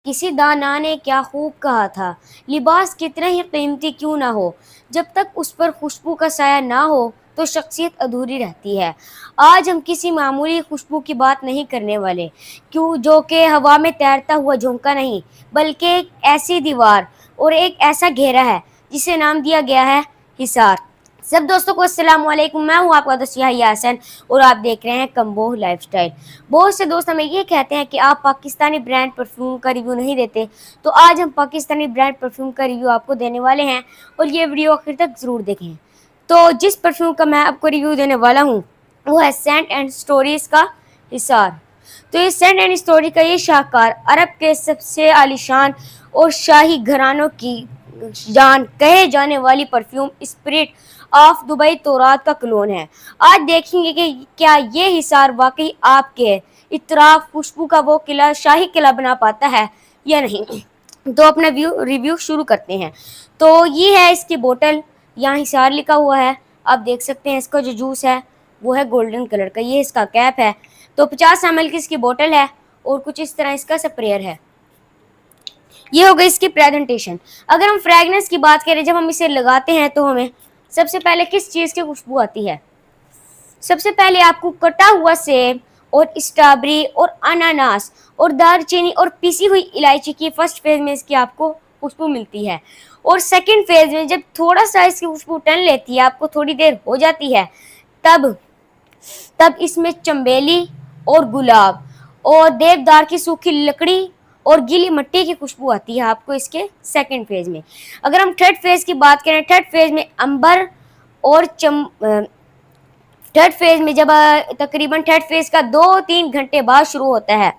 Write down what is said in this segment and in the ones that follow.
किसी दाना ने क्या खूब कहा था, लिबास कितना ही कीमती क्यों ना हो, जब तक उस पर खुशबू का साया ना हो तो शख्सियत अधूरी रहती है। आज हम किसी मामूली खुशबू की बात नहीं करने वाले, क्यों जो कि हवा में तैरता हुआ झोंका नहीं, बल्कि एक ऐसी दीवार और एक ऐसा घेरा है जिसे नाम दिया गया है हिसार। सब दोस्तों को अस्सलाम वालेकुम, मैं हूँ आपका दोस्त यहिया हसन और आप देख रहे हैं कम्बोह लाइफस्टाइल। बहुत से दोस्त हमें ये कहते हैं कि आप पाकिस्तानी ब्रांड परफ्यूम का रिव्यू नहीं देते, तो आज हम पाकिस्तानी ब्रांड परफ्यूम का रिव्यू आपको देने वाले हैं और ये वीडियो आखिर तक ज़रूर देखें। तो जिस परफ्यूम का मैं आपको रिव्यू देने वाला हूँ वो है सेंट एंड स्टोरीज का हिसार। तो ये सेंट एंड स्टोरी का ये शाहकार अरब के सबसे आलीशान और शाही घरानों की जान कहे जाने वाली परफ्यूम स्पिरिट ऑफ दुबई तौरात का क्लोन है। आज देखेंगे कि क्या ये हिसार वाकई आपके इतराफ खुशबू का वो किला शाही किला बना पाता है या नहीं। तो अपना रिव्यू शुरू करते हैं। तो ये है इसकी बोतल, यहाँ हिसार लिखा हुआ है, आप देख सकते हैं। इसका जो जूस है वो है गोल्डन कलर का, ये इसका कैप है। तो 50 ml की इसकी बोतल है और कुछ इस तरह इसका स्प्रेयर है। ये हो गई इसकी प्रेजेंटेशन। अगर हम फ्रेगनेंस की बात करें, जब हम इसे लगाते हैं तो हमें सबसे पहले किस चीज़ की खुशबू आती है? सबसे पहले आपको कटा हुआ सेब और स्ट्रॉबेरी और अनानास और दालचीनी और पिसी हुई इलायची की फर्स्ट फेज में इसकी आपको खुशबू मिलती है। और सेकंड फेज में जब थोड़ा सा इसकी खुशबू टन लेती है, आपको थोड़ी देर हो जाती है, तब तब इसमें चंबेली और गुलाब और देवदार की सूखी लकड़ी और गीली मिट्टी की खुशबू आती है आपको इसके सेकंड फेज में। अगर हम थर्ड फेज की बात करें, थर्ड फेज में अंबर और थर्ड फेज में जब तकरीबन थर्ड फेज का 2-3 घंटे बाद शुरू होता है,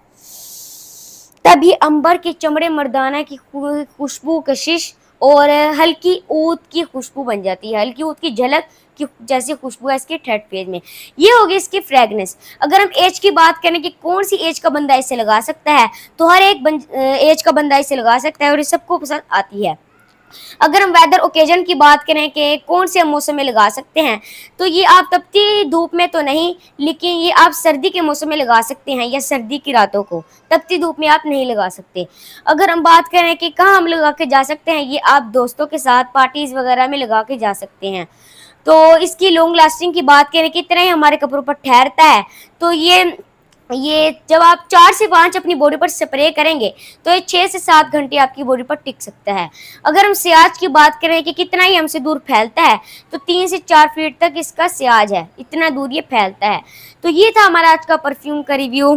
तभी अंबर के चमड़े मर्दाना की खुशबू कशिश और हल्की ऊद की खुशबू बन जाती है, हल्की ऊद की झलक की जैसी खुशबू है इसके थर्ड फेज में। ये होगी इसकी फ्रेगनेंस। अगर हम एज की बात करें कि कौन सी एज का बंदा इसे लगा सकता है, तो हर एक एज का बंदा इसे लगा सकता है और ये सबको पसंद आती है। अगर हम वेदर ओकेजन की बात करें कि कौन से मौसम में लगा सकते हैं, तो ये आप तपती धूप में तो नहीं, लेकिन ये आप सर्दी के मौसम में लगा सकते हैं या सर्दी की रातों को। तपती धूप में आप नहीं लगा सकते। अगर हम बात करें कि कहाँ हम लगा के जा सकते हैं, ये आप दोस्तों के साथ पार्टीज वगैरह में लगा के जा सकते हैं। तो इसकी लॉन्ग लास्टिंग की बात करें कि इतना ही हमारे कपड़ों पर ठहरता है, तो ये जब आप 4 से 5 अपनी बॉडी पर स्प्रे करेंगे तो ये 6 से 7 घंटे आपकी बॉडी पर टिक सकता है। अगर हम स्याज की बात करें कि कितना ही हमसे दूर फैलता है, तो 3 से 4 फीट तक इसका स्याज है, इतना दूर ये फैलता है। तो ये था हमारा आज का परफ्यूम का रिव्यू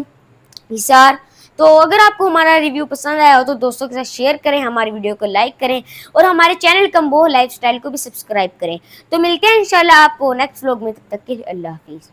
हिसार। तो अगर आपको हमारा रिव्यू पसंद आया हो तो दोस्तों के साथ शेयर करें, हमारी वीडियो को लाइक करें और हमारे चैनल कम्बोह लाइफस्टाइल को भी सब्सक्राइब करें। तो मिलते हैं इंशाल्लाह आपको नेक्स्ट व्लॉग में, तब तक के लिए अल्लाह हाफिज़।